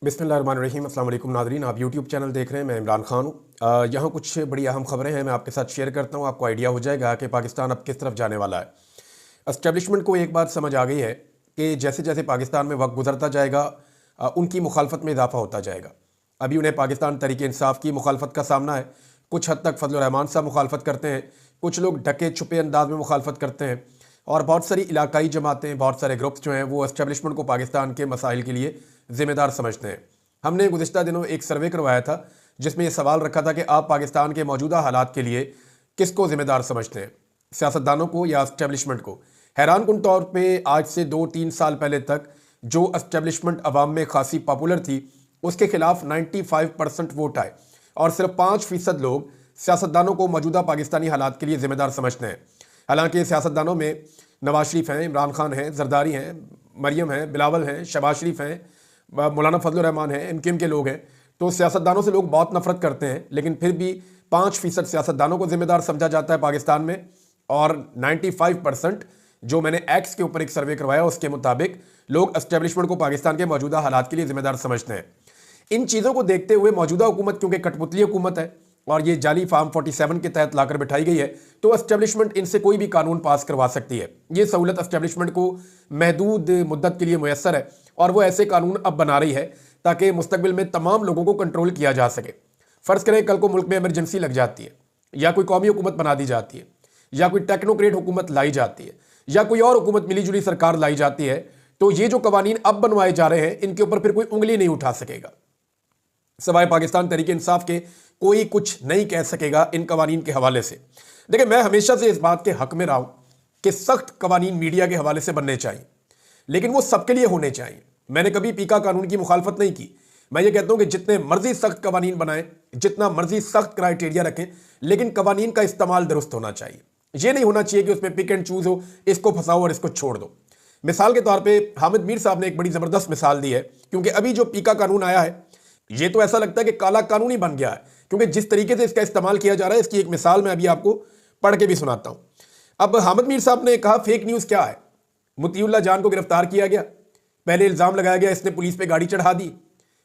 बिस्मिल्लाहिर्रहमानिर्रहीम। अस्सलाम वालेकुम नाज़रीन, आप यूट्यूब चैनल देख रहे हैं। मैं इमरान खान हूँ। यहाँ कुछ बड़ी अहम खबरें हैं, मैं आपके साथ शेयर करता हूँ। आपको आइडिया हो जाएगा कि पाकिस्तान अब किस तरफ जाने वाला है। एस्टेब्लिशमेंट को एक बात समझ आ गई है कि जैसे जैसे पाकिस्तान में वक्त गुजरता जाएगा उनकी मुखालफत में इजाफा होता जाएगा। अभी उन्हें पाकिस्तान तहरीक इंसाफ की मुखालफत का सामना है, कुछ हद तक फजल रहमान साहब मुखालफत करते हैं, कुछ लोग ढके छुपे अंदाज में मुखालफत करते हैं, और बहुत सारी इलाकाई जमातें, बहुत सारे ग्रुप्स जो हैं वो एस्टेब्लिशमेंट को पाकिस्तान के मसाइल के लिए ज़िम्मेदार समझते हैं। हमने गुज़िश्ता दिनों एक सर्वे करवाया था जिसमें यह सवाल रखा था कि आप पाकिस्तान के मौजूदा हालात के लिए किसको ज़िम्मेदार समझते हैं, सियासतदानों को या एस्टेब्लिशमेंट को। हैरान कुन तौर पे आज से 2-3 साल पहले तक जो एस्टेब्लिशमेंट अवाम में खासी पॉपुलर थी उसके खिलाफ 95% वोट आए, और सिर्फ 5% लोग सियासतदानों को मौजूदा पाकिस्तानी हालात के लिए ज़िम्मेदार समझते हैं। हालांकि सियासतदानों में नवाज शरीफ हैं, इमरान खान हैं, जरदारी हैं, मरियम हैं, बिलावल हैं, शहबाज शरीफ हैं, मौलाना फजल रहमान हैं, एमकेएम के लोग हैं। तो सियासतदानों से लोग बहुत नफरत करते हैं, लेकिन फिर भी 5% सियासतदानों को जिम्मेदार समझा जाता है पाकिस्तान में, और 95% जो मैंने एक्स के ऊपर एक सर्वे करवाया उसके मुताबिक लोग एस्टेब्लिशमेंट को पाकिस्तान के मौजूदा हालात के लिए जिम्मेदार समझते हैं। इन चीज़ों को देखते हुए मौजूदा हुकूमत, क्योंकि कठपुतली हुकूमत है और ये जाली फार्म 47 के तहत लाकर बिठाई गई है, तो एस्टेब्लिशमेंट इनसे कोई भी कानून पास करवा सकती है। ये सहूलत एस्टेब्लिशमेंट को महदूद मुद्दत के लिए मुयस्सर है, और वो ऐसे कानून अब बना रही है ताकि मुस्तकबिल में तमाम लोगों को कंट्रोल किया जा सके। फ़र्ज़ करें कल को मुल्क में इमरजेंसी लग जाती है, या कोई कौमी हुकूमत बना दी जाती है, या कोई टेक्नोक्रेट हुकूमत लाई जाती है, या कोई और हुकूमत मिली जुली सरकार लाई जाती है, तो ये जो कवानीन अब बनवाए जा रहे हैं इनके ऊपर फिर कोई उंगली नहीं उठा सकेगा। सवाए पाकिस्तान तहरीक इंसाफ के कोई कुछ नहीं कह सकेगा इन कवानीन के हवाले से। देखिए, मैं हमेशा से इस बात के हक में रहा हूं कि सख्त कवानीन मीडिया के हवाले से बनने चाहिए, लेकिन वो सबके लिए होने चाहिए। मैंने कभी पीका कानून की मुखालफत नहीं की। मैं ये कहता हूं कि जितने मर्जी सख्त कवानीन बनाएं, जितना मर्जी सख्त क्राइटेरिया रखें, लेकिन कवानीन का इस्तेमाल दुरुस्त होना चाहिए। ये नहीं होना चाहिए कि उसमें पिक एंड चूज हो, इसको फंसाओ और इसको छोड़ दो। मिसाल के तौर पर हामिद मीर साहब ने एक बड़ी ज़बरदस्त मिसाल दी है, क्योंकि अभी जो पीका कानून आया है ये तो ऐसा लगता है कि काला कानून ही बन गया है, क्योंकि जिस तरीके से इसका इस्तेमाल किया जा रहा है। इसकी एक मिसाल मैं अभी आपको पढ़ के भी सुनाता हूं। अब हामिद मीर साहब ने कहा फेक न्यूज़ क्या है। मुतीउल्लाह जान को गिरफ्तार किया गया, पहले इल्ज़ाम लगाया गया इसने पुलिस पे गाड़ी चढ़ा दी,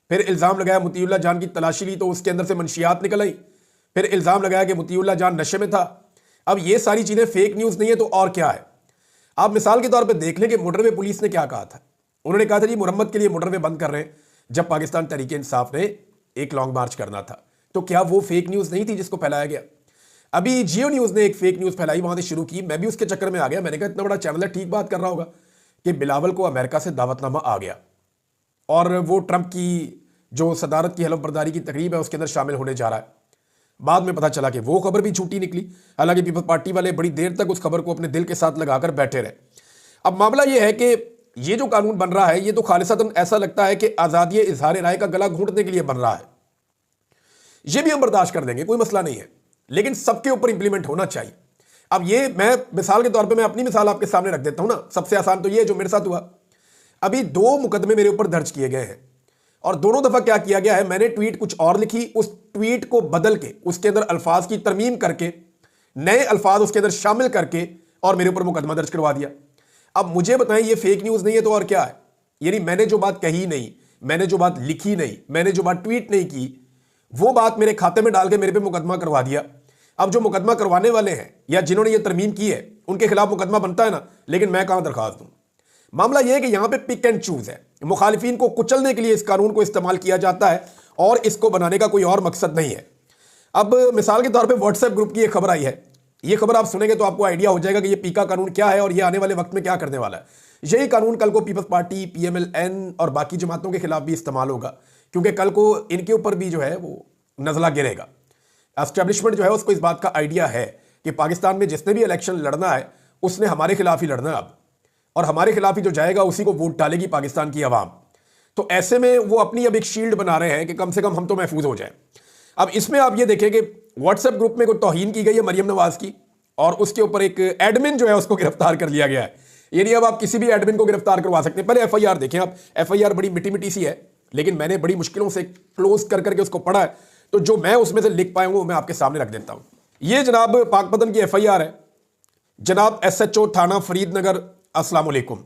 फिर इल्ज़ाम लगाया मुतीउल्लाह जान की तलाशी ली तो उसके अंदर से मंशियात निकल आई, फिर इल्ज़ाम लगाया कि मुतीउल्लाह जान नशे में था। अब ये सारी चीज़ें फेक न्यूज़ नहीं है तो और क्या है। आप मिसाल के तौर पर देख लें कि मोटरवे पुलिस ने क्या कहा था। उन्होंने कहा था जी मुरम्मत के लिए मोटरवे बंद कर रहे हैं, जब पाकिस्तान तहरीक इंसाफ ने एक लॉन्ग मार्च करना था। तो क्या वो फेक न्यूज़ नहीं थी जिसको फैलाया गया। अभी जियो न्यूज़ ने एक फेक न्यूज़ फैलाई, वहां से शुरू की, मैं भी उसके चक्कर में आ गया। मैंने कहा इतना बड़ा चैनल है, ठीक बात कर रहा होगा कि बिलावल को अमेरिका से दावतनामा आ गया और वो ट्रंप की जो सदारत की हलफ बर्दारी की तकरीब है उसके अंदर शामिल होने जा रहा है। बाद में पता चला कि वो खबर भी झूठी निकली। हालांकि पीपल्स पार्टी वाले बड़ी देर तक उस खबर को अपने दिल के साथ लगाकर बैठे रहे। अब मामला यह है कि ये जो कानून बन रहा है ये तो खालिसतन ऐसा लगता है कि आज़ादी इजहार राय का गला घूंटने के लिए बन रहा है। ये भी हम बर्दाश्त कर देंगे, कोई मसला नहीं है, लेकिन सबके ऊपर इंप्लीमेंट होना चाहिए। अब ये मैं मिसाल के तौर पे मैं अपनी मिसाल आपके सामने रख देता हूं ना। सबसे आसान तो ये है जो मेरे साथ हुआ। अभी 2 मुकदमे मेरे ऊपर दर्ज किए गए हैं, और दोनों दफा क्या किया गया है, मैंने ट्वीट कुछ और लिखी, उस ट्वीट को बदल के उसके अंदर अल्फाज की तरमीम करके नए अल्फाज उसके अंदर शामिल करके और मेरे ऊपर मुकदमा दर्ज करवा दिया। अब मुझे बताएं ये फेक न्यूज़ नहीं है तो और क्या है। यानी मैंने जो बात कही नहीं, मैंने जो बात लिखी नहीं, मैंने जो बात ट्वीट नहीं की, वो बात मेरे खाते में डाल के मेरे पे मुकदमा करवा दिया। अब जो मुकदमा करवाने वाले हैं या जिन्होंने ये तरमीम की है उनके खिलाफ मुकदमा बनता है ना, लेकिन मैं कहां दरखास्त दूं। मामला यह है कि यहां पे पिक एंड चूज है। मुखालिफिन को कुचलने के लिए इस कानून को इस्तेमाल किया जाता है और इसको बनाने का कोई और मकसद नहीं है। अब मिसाल के तौर पर व्हाट्सएप ग्रुप की एक खबर आई है, ये खबर आप सुनेंगे तो आपको आइडिया हो जाएगा कि ये पीका कानून क्या है और ये आने वाले वक्त में क्या करने वाला है। यही कानून कल को पीपल्स पार्टी, पीएमएल-एन और बाकी जमातों के खिलाफ भी इस्तेमाल होगा, क्योंकि कल को इनके ऊपर भी जो है वो नजला गिरेगा। एस्टेब्लिशमेंट जो है उसको इस बात का आइडिया है कि पाकिस्तान में जिसने भी इलेक्शन लड़ना है उसने हमारे खिलाफ ही लड़ना है अब, और हमारे खिलाफ ही जो जाएगा उसी को वोट डालेगी पाकिस्तान की आवाम। तो ऐसे में वो अपनी अब एक शील्ड बना रहे हैं कि कम से कम हम तो महफूज हो जाए। अब इसमें आप ये देखें कि व्हाट्सएप ग्रुप में कोई तौहीन की गई है मरियम नवाज की, और उसके ऊपर एक एडमिन जो है उसको गिरफ्तार कर लिया गया है। यानी अब आप किसी भी एडमिन को गिरफ्तार करवा सकते हैं। पहले एफआईआर देखें आप, एफआईआर बड़ी मिट्टी मिट्टी सी है, लेकिन मैंने बड़ी मुश्किलों से क्लोज कर करके उसको पढ़ा है, तो जो मैं उसमें से लिख पाया हूं वो मैं आपके सामने रख देता हूं। ये जनाब पाकपतन की एफआईआर है। जनाब एसएचओ थाना फरीदनगर, अस्सलाम वालेकुम।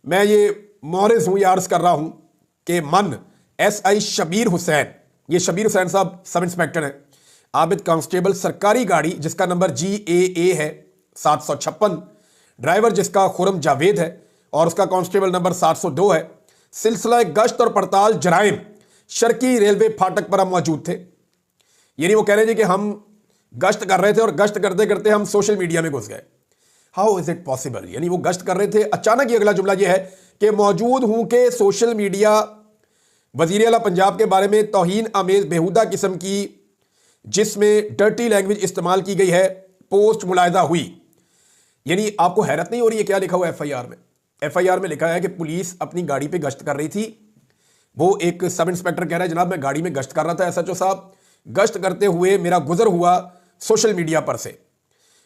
मैं ये मोरिस हूं, ये अर्ज कर रहा हूं कि मन SI शबीर हुसैन, ये शबीर हुसैन साहब सब इंस्पेक्टर हैं। आबिद कांस्टेबल, सरकारी गाड़ी जिसका नंबर GAA है 756, ड्राइवर जिसका खुरम जावेद है और उसका कांस्टेबल नंबर 702 है। सिलसिला गश्त और पड़ताल जराइम, शर्की रेलवे फाटक पर हम मौजूद थे। यानी वो कह रहे थे कि हम गश्त कर रहे थे और गश्त करते करते हम सोशल मीडिया में घुस गए। How is it possible? यानी वो गश्त कर रहे थे, अचानक ये अगला जुमला ये है कि मौजूद हूं कि सोशल मीडिया वजीर आला पंजाब के बारे में तौहीन आमेज बेहुदा किस्म की जिसमें डर्टी लैंग्वेज इस्तेमाल की गई है पोस्ट मुलाहिदा हुई। यानी आपको हैरत नहीं हो रही है क्या लिखा हुआ FIR में? FIR में लिखा है कि पुलिस अपनी गाड़ी पे गश्त कर रही थी। वो एक सब इंस्पेक्टर कह रहा है जनाब मैं गाड़ी में गश्त कर रहा था SHO साहब, गश्त करते हुए मेरा गुजर हुआ सोशल मीडिया पर से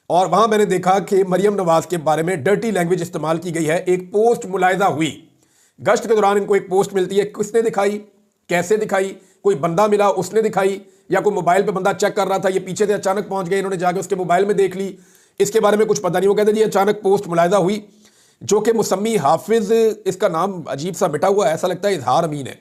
और वहां मैंने देखा कि मरियम नवाज के बारे में डर्टी लैंग्वेज इस्तेमाल की गई है, एक पोस्ट मुलाहिदा हुई। गश्त के दौरान इनको एक पोस्ट मिलती है, किसने दिखाई, कैसे दिखाई, कोई बंदा मिला उसने दिखाई या कोई मोबाइल पे बंदा चेक कर रहा था, ये पीछे से अचानक पहुंच गए, इन्होंने जाके उसके मोबाइल में देख ली, इसके बारे में कुछ पता नहीं। वो कहते जी अचानक पोस्ट मुलाहिदा हुई जो कि मुसम्मी हाफिज, इसका नाम अजीब सा मिटा हुआ है, ऐसा लगता है इजहार अमीन है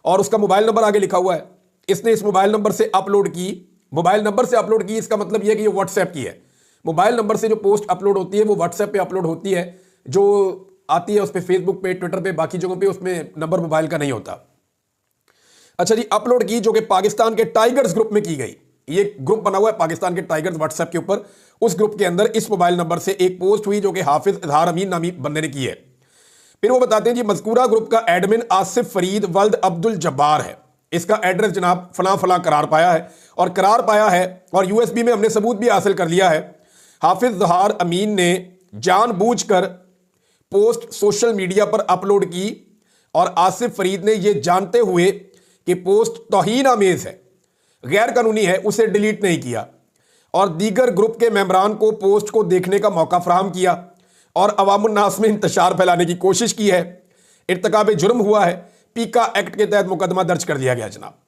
और उसका मोबाइल नंबर आगे लिखा हुआ है। इसने इस मोबाइल नंबर से अपलोड की, मोबाइल नंबर से अपलोड की, इसका मतलब यह है कि ये व्हाट्सएप की है। मोबाइल नंबर से जो पोस्ट अपलोड होती है वो व्हाट्सएप पे अपलोड होती है, जो आती है उस पर फेसबुक पे, ट्विटर पे, बाकी जगहों पे उसमें नंबर मोबाइल का नहीं होता। अच्छा जी, अपलोड की जो कि पाकिस्तान के टाइगर्स ग्रुप में की गई। ये ग्रुप बना हुआ है पाकिस्तान के टाइगर्स व्हाट्सएप के ऊपर, उस ग्रुप के अंदर इस मोबाइल नंबर से एक पोस्ट हुई जो कि हाफिज इजहार अमीन नामी बंदे ने की है। फिर वो बताते हैं जी मज़कूरा ग्रुप का एडमिन आसिफ फरीद वल्द अब्दुल जब्बार है, इसका एड्रेस जनाब फला फला करार पाया है और USB में हमने सबूत भी हासिल कर लिया है। हाफिज इजहार अमीन ने जानबूझकर पोस्ट सोशल मीडिया पर अपलोड की और आसिफ फरीद ने यह जानते हुए कि पोस्ट तौहीन आमेज है, गैर कानूनी है, उसे डिलीट नहीं किया और दीगर ग्रुप के मेंबरान को पोस्ट को देखने का मौका फराहम किया और अवामुन्नास में इंतशार फैलाने की कोशिश की है। इर्तिकाब जुर्म हुआ है, पीका एक्ट के तहत मुकदमा दर्ज कर दिया गया जनाब।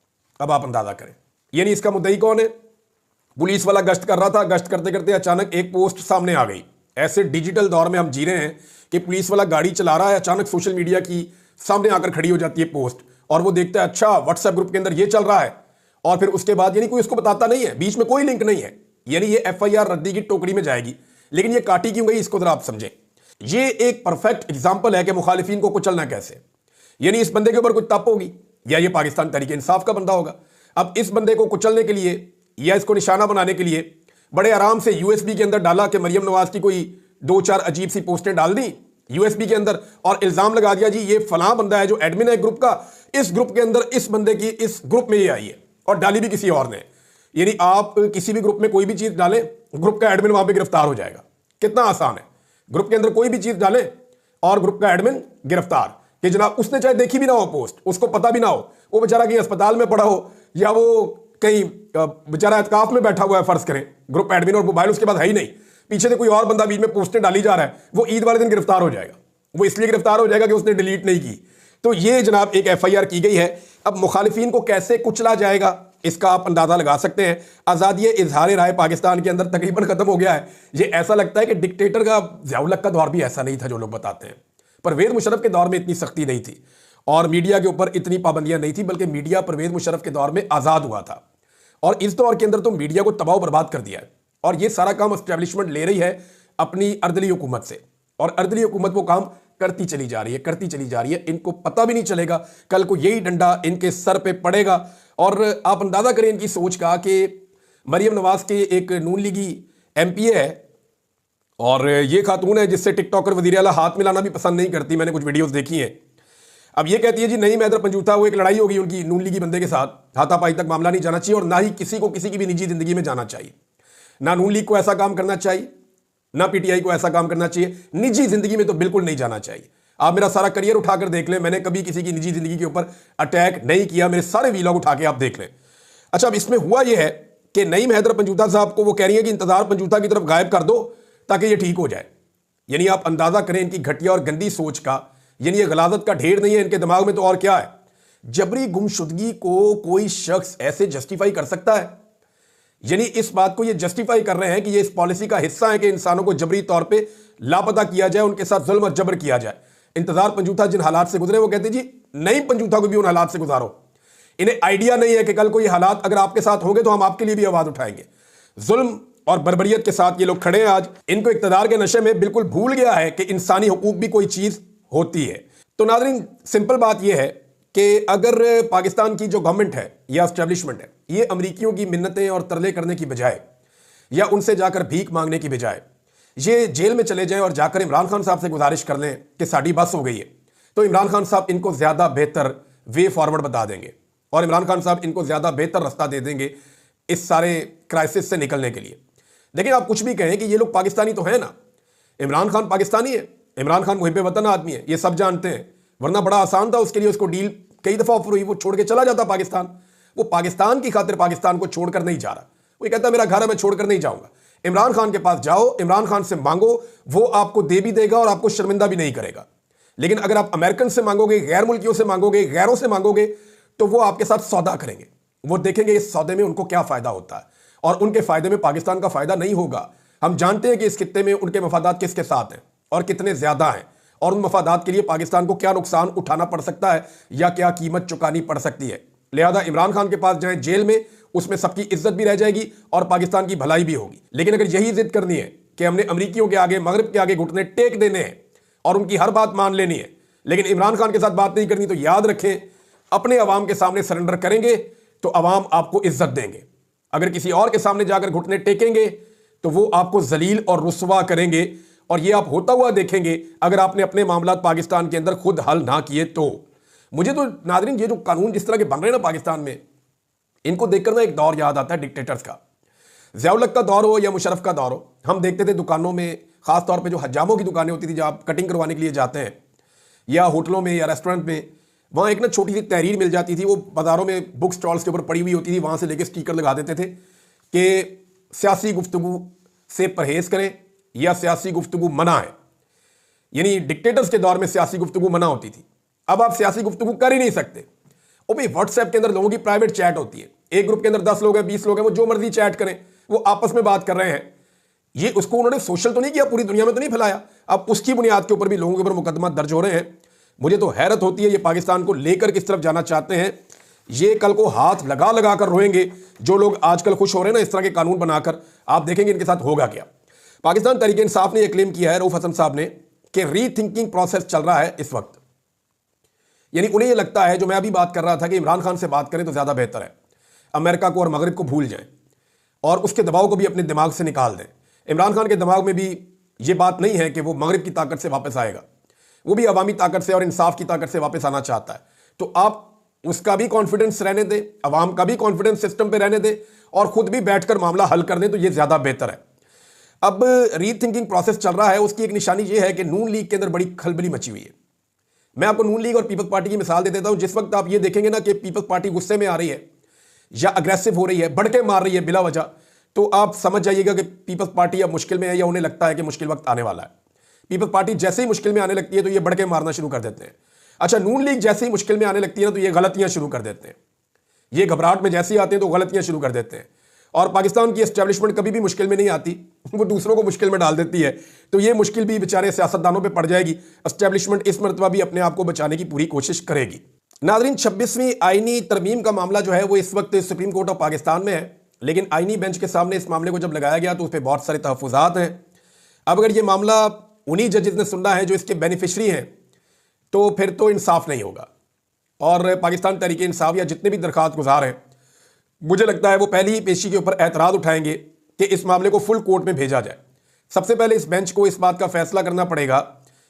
अब आप अंदाजा करें, यानी इसका मुद्दई कौन है? पुलिस वाला गश्त कर रहा था, गश्त करते करते अचानक एक पोस्ट सामने आ गई। ऐसे डिजिटल दौर में हम जी रहे हैं कि पुलिस वाला गाड़ी चला रहा है, अचानक सोशल मीडिया की सामने आकर खड़ी हो जाती है पोस्ट और वो देखता है अच्छा व्हाट्सएप ग्रुप के अंदर ये चल रहा है और फिर उसके बाद यानी कोई उसको बताता नहीं है, बीच में कोई लिंक नहीं है, यानी ये FIR रद्दी की टोकरी में जाएगी। लेकिन ये काटी क्यों गई इसको जरा आप समझें। ये एक परफेक्ट एग्जाम्पल है कि मुखालिफिन को कुचलना कैसे। यानी इस बंदे के ऊपर कुछ तप होगी या ये पाकिस्तान तहरीक इंसाफ का बंदा होगा। अब इस बंदे को कुचलने के लिए या इसको निशाना बनाने के लिए बड़े आराम से USB के अंदर डाला कि मरियम नवाज की कोई 2-4 अजीब सी पोस्टें डाल दी USB के अंदर और इल्जाम लगा दिया जी ये फलां बंदा है जो एडमिन है ग्रुप का, इस ग्रुप के अंदर इस बंदे की इस ग्रुप में ये आई है और डाली भी किसी और ने। यानी आप किसी भी ग्रुप में कोई भी चीज डालें, ग्रुप का एडमिन वहां पे गिरफ्तार हो जाएगा। कितना आसान है, ग्रुप के अंदर कोई भी चीज डालें और ग्रुप का एडमिन गिरफ्तार, कि जनाब उसने चाहे देखी भी ना हो पोस्ट, उसको पता भी ना हो, वो बेचारा कहीं अस्पताल में पड़ा हो या वो कहीं बेचारा एतकाफ में बैठा हुआ है फर्ज करें, ग्रुप एडमिन और मोबाइल उसके बाद है ही नहीं, पीछे से कोई और बंदा बीच में पोस्टें डाली जा रहा है, वो ईद वाले दिन गिरफ्तार हो जाएगा। वो इसलिए गिरफ्तार हो जाएगा कि उसने डिलीट नहीं की। तो ये जनाब एक FIR की गई है। अब मुखालिफिन को कैसे कुचला जाएगा इसका आप अंदाजा लगा सकते हैं। आज़ादी इजहार राय पाकिस्तान के अंदर तकरीबन खत्म हो गया है। ये ऐसा लगता है कि डिक्टेटर का ज़ियाउल हक का दौर भी ऐसा नहीं था जो लोग बताते हैं। परवेज़ मुशर्रफ के दौर में इतनी सख्ती नहीं थी और मीडिया के ऊपर इतनी पाबंदियां नहीं थी, बल्कि मीडिया परवेज़ मुशर्रफ के दौर में आज़ाद हुआ था और इस दौर के अंदर तो मीडिया को तबाह बर्बाद कर दिया है। और ये सारा काम एस्टेब्लिशमेंट ले रही है अपनी अर्दली हुकूमत से और अर्दली हुकूमत वो काम करती चली जा रही है। इनको पता भी नहीं चलेगा कल को यही डंडा इनके सर पे पड़ेगा। और आप अंदाजा करें इनकी सोच का कि मरियम नवाज के एक नून लीगी MPA है और ये खातून है जिससे टिकटॉकर वज़ीर आला हाथ मिलाना भी पसंद नहीं करती। मैंने कुछ वीडियोस देखी हैं। अब ये कहती है जी नहीं मैदर पंजूथा, वो एक लड़ाई होगी उनकी नून लीगी बंदे के साथ, हाथापाई तक मामला नहीं जाना चाहिए और ना ही किसी को किसी की भी निजी जिंदगी में जाना चाहिए। ना नून लीग को ऐसा काम करना चाहिए, ना PTI को ऐसा काम करना चाहिए। निजी जिंदगी में तो बिल्कुल नहीं जाना चाहिए। आप मेरा सारा करियर उठाकर देख लें, मैंने कभी किसी की निजी जिंदगी के ऊपर अटैक नहीं किया। मेरे सारे वीलॉग उठा के आप देख लें। अच्छा, अब इसमें हुआ यह है कि नईम हैदर पंजूथा साहब को वो कह रही है कि इंतजार पंजूथा की तरफ गायब कर दो ताकि ये ठीक हो जाए। यानी आप अंदाजा करें इनकी घटिया और गंदी सोच का। यानी ये गलाजत का ढेर नहीं है इनके दिमाग में तो और क्या है। जबरी गुमशुदगी को कोई शख्स ऐसे जस्टिफाई कर सकता है? यानी इस बात को ये जस्टिफाई कर रहे हैं कि ये इस पॉलिसी का हिस्सा है कि इंसानों को जबरी तौर पे लापता किया जाए, उनके साथ जुल्म और जबर किया जाए। इंतजार पंजूथा जिन हालात से गुजरे वो कहते जी नहीं पंजूथा को भी उन हालात से गुजारो। इन्हें आइडिया नहीं है कि कल को ये हालात अगर आपके साथ होंगे तो हम आपके लिए भी आवाज उठाएंगे। जुल्म और बर्बरियत के साथ ये लोग खड़े हैं आज। इनको इक्तदार के नशे में बिल्कुल भूल गया है कि इंसानी हुकूक भी कोई चीज होती है। तो नाज़रीन, सिंपल बात यह है कि अगर पाकिस्तान की जो गवर्नमेंट है या एस्टेब्लिशमेंट है, ये अमरीकियों की मिन्नतें और तरले करने की बजाय या उनसे जाकर भीख मांगने की बजाय ये जेल में चले जाएं और जाकर इमरान खान साहब से गुजारिश कर लें कि साड़ी बस हो गई है, तो इमरान खान साहब इनको ज़्यादा बेहतर वे फॉरवर्ड बता देंगे और इमरान खान साहब इनको ज़्यादा बेहतर रास्ता दे देंगे इस सारे क्राइसिस से निकलने के लिए। लेकिन आप कुछ भी कहें कि ये लोग पाकिस्तानी तो है ना, इमरान खान पाकिस्तानी है, इमरान खान मुहिब वतन आदमी है, ये सब जानते हैं। वरना बड़ा आसान था उसके लिए, उसको डील कई दफ़ा ऑफर हुई, वो छोड़ के चला जाता पाकिस्तान। वो पाकिस्तान की खातिर पाकिस्तान को छोड़कर नहीं जा रहा। वो कहता मेरा घर है, मैं छोड़कर नहीं जाऊंगा। इमरान खान के पास जाओ, इमरान खान से मांगो, वो आपको दे भी देगा और आपको शर्मिंदा भी नहीं करेगा। लेकिन अगर आप अमेरिकन से मांगोगे, गैर मुल्कियों से मांगोगे, गैरों से मांगोगे, तो वो आपके साथ सौदा करेंगे। वो देखेंगे इस सौदे में उनको क्या फायदा होता है और उनके फायदे में पाकिस्तान का फायदा नहीं होगा। हम जानते हैं कि इस खित्ते में उनके मफादात किसके साथ हैं और कितने ज्यादा हैं, और उन मफादात के लिए पाकिस्तान को क्या नुकसान उठाना पड़ सकता है या क्या कीमत चुकानी पड़ सकती है। लिहाजा इमरान खान के पास जाए जेल में, उसमें सबकी इज्जत भी रह जाएगी और पाकिस्तान की भलाई भी होगी। लेकिन अगर यही जिद करनी है कि हमने अमरीकियों के आगे, मगरब के आगे घुटने टेक देने हैं और उनकी हर बात मान लेनी है, लेकिन इमरान खान के साथ बात नहीं करनी, तो याद रखें अपने अवाम के सामने सरेंडर करेंगे तो अवाम आपको इज्जत देंगे। अगर किसी और के सामने जाकर घुटने टेकेंगे तो वो आपको जलील और रुस्वा करेंगे, और ये आप होता हुआ देखेंगे अगर आपने अपने मामलात पाकिस्तान के अंदर खुद हल ना किए तो। मुझे तो नाज़रीन ये जो कानून जिस तरह के बन रहे हैं ना पाकिस्तान में, इनको देखकर ना एक दौर याद आता है डिक्टेटर्स का। ज़ियाउल हक का दौर हो या मुशर्रफ का दौर हो, हम देखते थे दुकानों में, खास तौर पे जो हजामों की दुकानें होती थी जहाँ आप कटिंग करवाने के लिए जाते हैं, या होटलों में या रेस्टोरेंट में, वहाँ एक ना छोटी सी तहरीर मिल जाती थी। वो बाज़ारों में बुक स्टॉल्स के ऊपर पड़ी हुई होती थी, वहाँ से लेके स्टिकर लगा देते थे कि सियासी गुफ्तगू से परहेज़ करें या सियासी गुफ्तगू मना है। यानी डिक्टेटर्स के दौर में सियासी गुफ्तगू मना होती थी। अब आप सियासी गुफ्तगू कर ही नहीं सकते। वो भाई व्हाट्सएप के अंदर लोगों की प्राइवेट चैट होती है, एक ग्रुप के अंदर 10 लोग हैं, 20 लोग हैं, वो जो मर्जी चैट करें, वो आपस में बात कर रहे हैं। ये उसको उन्होंने सोशल तो नहीं किया, पूरी दुनिया में तो नहीं फैलाया। अब उसकी बुनियाद के ऊपर भी लोगों के ऊपर मुकदमा दर्ज हो रहे हैं। मुझे तो हैरत होती है ये पाकिस्तान को लेकर किस तरफ जाना चाहते हैं। ये कल को हाथ लगा लगा कर रोएंगे। जो लोग आजकल खुश हो रहे हैं ना इस तरह के कानून बनाकर, आप देखेंगे इनके साथ होगा क्या। पाकिस्तान तहरीक इंसाफ ने यह क्लेम किया है, रऊफ हसन साहब ने, कि रीथिंकिंग प्रोसेस चल रहा है इस वक्त। यानी उन्हें यह लगता है, जो मैं अभी बात कर रहा था, कि इमरान खान से बात करें तो ज्यादा बेहतर है, अमेरिका को और मगरिब को भूल जाएं और उसके दबाव को भी अपने दिमाग से निकाल दें। इमरान खान के दिमाग में भी ये बात नहीं है कि वो मगरिब की ताकत से वापस आएगा, वो भी अवामी ताकत से और इंसाफ की ताकत से वापस आना चाहता है। तो आप उसका भी कॉन्फिडेंस रहने दें, अवाम का भी कॉन्फिडेंस सिस्टम पे रहने दें और खुद भी बैठकर मामला हल कर दें, तो ये ज्यादा बेहतर है। अब रीथिंकिंग प्रोसेस चल रहा है, उसकी एक निशानी ये है कि नून लीग के अंदर बड़ी खलबली मची हुई है। मैं आपको नून लीग और पीपल्स पार्टी की मिसाल दे देता हूं। जिस वक्त आप ये देखेंगे ना कि पीपल्स पार्टी गुस्से में आ रही है या अग्रेसिव हो रही है, बढ़के मार रही है बिला वजह, तो आप समझ जाइएगा कि पीपल्स पार्टी अब मुश्किल में है या उन्हें लगता है कि मुश्किल वक्त आने वाला है। पीपल्स पार्टी जैसे ही मुश्किल में आने लगती है तो ये बढ़ के मारना शुरू कर देते हैं। अच्छा, नून लीग जैसे ही मुश्किल में आने लगती है ना तो ये गलतियां शुरू कर देते हैं। ये घबराहट में जैसे ही आते हैं तो गलतियां शुरू कर देते हैं। और पाकिस्तान की एस्टेब्लिशमेंट कभी भी मुश्किल में नहीं आती, वो दूसरों को मुश्किल में डाल देती है। तो ये मुश्किल भी बेचारे सियासतदानों पे पड़ जाएगी। एस्टेब्लिशमेंट इस मरतबा भी अपने आप को बचाने की पूरी कोशिश करेगी। नाज़रीन, 26वीं आईनी तरमीम का मामला जो है वो इस वक्त सुप्रीम कोर्ट ऑफ पाकिस्तान में है, लेकिन आईनी बेंच के सामने इस मामले को जब लगाया गया तो उस पर बहुत सारे तहफ़्फ़ुज़ात हैं। अब अगर ये मामला उन्हीं जजेस ने सुनना है जो इसके बेनिफिशरी हैं, तो फिर तो इंसाफ नहीं होगा। और पाकिस्तान तहरीक इंसाफ या जितने भी दरख्वास्त गुजार हैं, मुझे लगता है वो पहली ही पेशी के ऊपर एतराज़ उठाएंगे कि इस मामले को फुल कोर्ट में भेजा जाए। सबसे पहले इस बेंच को इस बात का फैसला करना पड़ेगा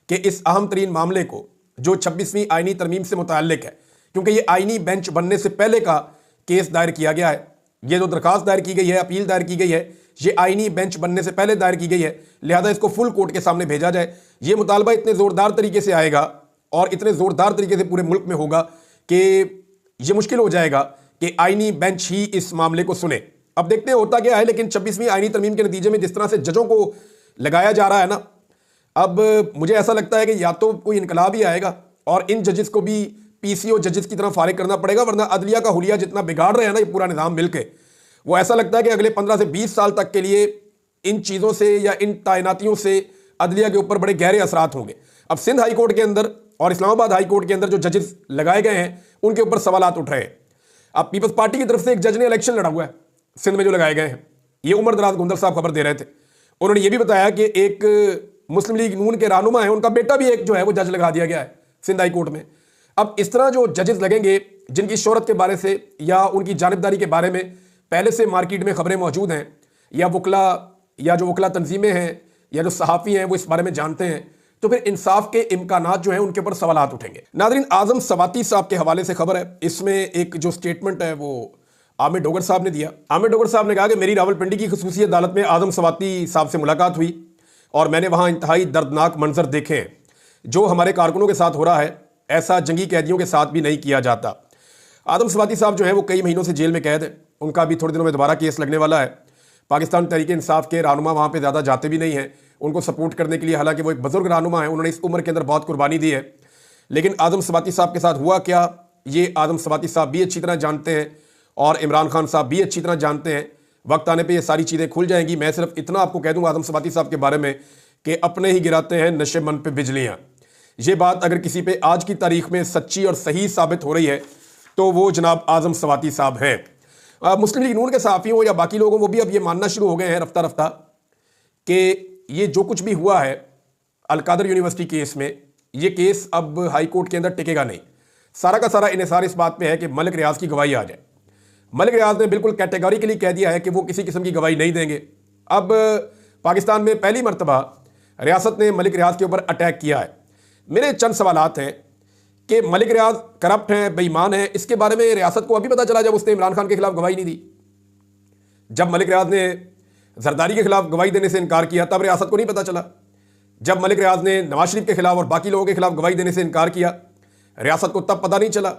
कि इस अहम तरीन मामले को, जो 26वीं आईनी तरमीम से मुताल्लिक है, क्योंकि ये आईनी बेंच बनने से पहले का केस दायर किया गया है, ये जो दरख्वास्त दायर की गई है, अपील दायर की गई है, ये आईनी बेंच बनने से पहले दायर की गई है। लिहाजा इसको फुल कोर्ट के सामने भेजा जाए। ये मुतालबा इतने ज़ोरदार तरीके से आएगा और इतने ज़ोरदार तरीके से पूरे मुल्क में होगा कि ये मुश्किल हो जाएगा कि आईनी बेंच ही इस मामले को सुने। अब देखते हैं होता क्या है, लेकिन 26वीं आईनी तरमीम के नतीजे में जिस तरह से जजों को लगाया जा रहा है ना, अब मुझे ऐसा लगता है कि या तो कोई इनकलाब ही आएगा और इन जजेस को भी पीसीओ जजेस की तरह फारिग करना पड़ेगा, वरना अदलिया का हुलिया जितना बिगाड़ रहे हैं ना ये पूरा निज़ाम मिलके, वो ऐसा लगता है कि अगले 15 से 20 साल तक के लिए इन चीज़ों से या इन तैनातियों से अदलिया के ऊपर बड़े गहरे असरात होंगे। अब सिंध हाई कोर्ट के अंदर और इस्लामाबाद हाई कोर्ट के अंदर जो जजेस लगाए गए हैं उनके ऊपर सवालात उठ रहे हैं। अब पीपल्स पार्टी की तरफ से एक जज ने इलेक्शन लड़ा हुआ है सिंध में जो लगाए गए हैं, ये उमर दराज गुंदर साहब खबर दे रहे थे। उन्होंने ये भी बताया कि एक मुस्लिम लीग नून के रहनुमा है, उनका बेटा भी एक जो है वो जज लगा दिया गया है सिंध हाई कोर्ट में। अब इस तरह जो जजेस लगेंगे जिनकी शोहरत के बारे से या उनकी जानिबदारी के बारे में पहले से मार्केट में खबरें मौजूद हैं, या वकला या जो वकला तंजीमें हैं या जो सहाफ़ी हैं वो इस बारे में जानते हैं, तो फिर इंसाफ के इम्कानात जो हैं उनके ऊपर सवालात उठेंगे। नाज़रीन, आज़म सवाती साहब के हवाले से खबर है। इसमें एक जो स्टेटमेंट है वो आमिर डोगर साहब ने दिया। आमिर डोगर साहब ने कहा कि मेरी रावलपिंडी की खुसूसी अदालत में आज़म सवाती साहब से मुलाकात हुई और मैंने वहाँ इंतहाई दर्दनाक मंजर देखे हैं। जो हमारे कारकुनों के साथ हो रहा है ऐसा जंगी कैदियों के साथ भी नहीं किया जाता। आज़म सवाती साहब जो है वो कई महीनों से जेल में कैद है। उनका भी थोड़े दिनों में दोबारा केस लगने वाला है। पाकिस्तान तहरीक इंसाफ के रहनुमा वहाँ पे ज़्यादा जाते भी नहीं हैं उनको सपोर्ट करने के लिए, हालांकि वो एक बुजुर्ग रहनुमा है, उन्होंने इस उम्र के अंदर बहुत कुर्बानी दी है। लेकिन आज़म सवाती साहब के साथ हुआ क्या, ये आज़म सवाती साहब भी अच्छी तरह जानते हैं और इमरान खान साहब भी अच्छी तरह जानते हैं। वक्त आने पर ये सारी चीज़ें खुल जाएंगी। मैं सिर्फ इतना आपको कह दूँ आज़म सवाती साहब के बारे में कि अपने ही गिराते हैं नशे मन पे बिजलियाँ। ये बात अगर किसी पे आज की तारीख में सच्ची और सही साबित हो रही है तो वो जनाब आज़म सवाती साहब हैं। मुस्लिम लीग नून के सहाफ़ियों या बाकी लोगों वो भी अब ये मानना शुरू हो गए हैं रफ्ता रफ्ता कि ये जो कुछ भी हुआ है अलकादर यूनिवर्सिटी केस में, ये केस अब हाई कोर्ट के अंदर टिकेगा नहीं। सारा का सारा इन्हिसार इस बात पे है कि मलिक रियाज की गवाही आ जाए। मलिक रियाज ने बिल्कुल कैटेगोरिकली कह दिया है कि वो किसी किस्म की गवाही नहीं देंगे। अब पाकिस्तान में पहली मरतबा रियासत ने मलिक रियाज के ऊपर अटैक किया है। मेरे चंद सवालात हैं कि मलिक रियाज करप्ट हैं, बेईमान हैं, इसके बारे में रियासत को अभी पता चला जब उसने इमरान खान के खिलाफ गवाही नहीं दी। जब मलिक रियाज ने जरदारी के खिलाफ गवाही देने से इनकार किया तब रियासत को नहीं पता चला। जब मलिक रियाज ने नवाज शरीफ के खिलाफ और बाकी लोगों के खिलाफ गवाही देने से इनकार किया रियासत को तब पता नहीं चला।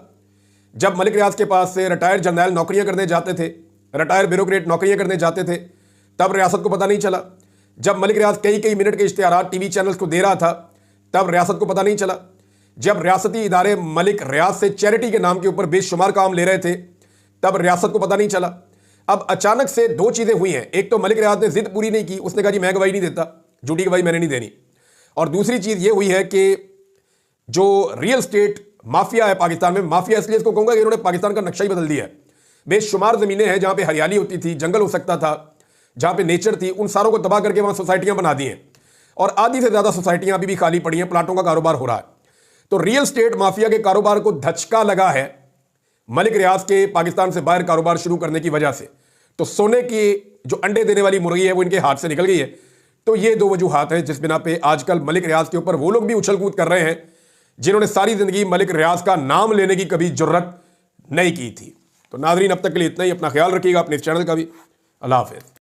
जब मलिक रियाज के पास से रिटायर्ड जर्नैल नौकरियां करने जाते थे, रिटायर्ड ब्यूरोक्रेट नौकरियां करने जाते थे, तब रियासत को पता नहीं चला। जब मलिक रियाज कई कई मिनट के इश्तिहारात टीवी चैनल्स को दे रहा था तब रियासत को पता नहीं चला। जब रियासती इदारे मलिक रियाज से चैरिटी के नाम के ऊपर बेशुमार काम ले रहे थे तब रियासत को पता नहीं चला। अब अचानक से दो चीज़ें हुई हैं। एक तो मलिक रियाज ने जिद पूरी नहीं की, उसने कहा जी मैं गवाही नहीं देता, झूठी गवाही मैंने नहीं देनी। और दूसरी चीज़ ये हुई है कि जो रियल स्टेट माफिया है पाकिस्तान में, माफिया इसलिए इसको कहूँगा कि इन्होंने पाकिस्तान का नक्शा ही बदल दिया है। बेशुमार ज़मीनें हैं जहाँ पे हरियाली होती थी, जंगल हो सकता था, जहाँ पे नेचर थी, उन सारों को तबाह करके वहाँ सोसाइटियाँ बना दी हैं और आधी से ज़्यादा सोसाइटियाँ अभी भी खाली पड़ी हैं, प्लाटों का कारोबार हो रहा है। तो रियल स्टेट माफिया के कारोबार को धचका लगा है मलिक रियाज के पाकिस्तान से बाहर कारोबार शुरू करने की वजह से। तो सोने की जो अंडे देने वाली मुर्गी है वो इनके हाथ से निकल गई है। तो ये दो वजूहात हैं जिस बिना पे आजकल मलिक रियाज के ऊपर वो लोग भी उछल कूद कर रहे हैं जिन्होंने सारी जिंदगी मलिक रियाज का नाम लेने की कभी जुर्रत नहीं की थी। तो नाजरीन, अब तक के लिए इतना ही। अपना ख्याल रखिएगा, अपने इस चैनल का भी। अल्लाह हाफिज़।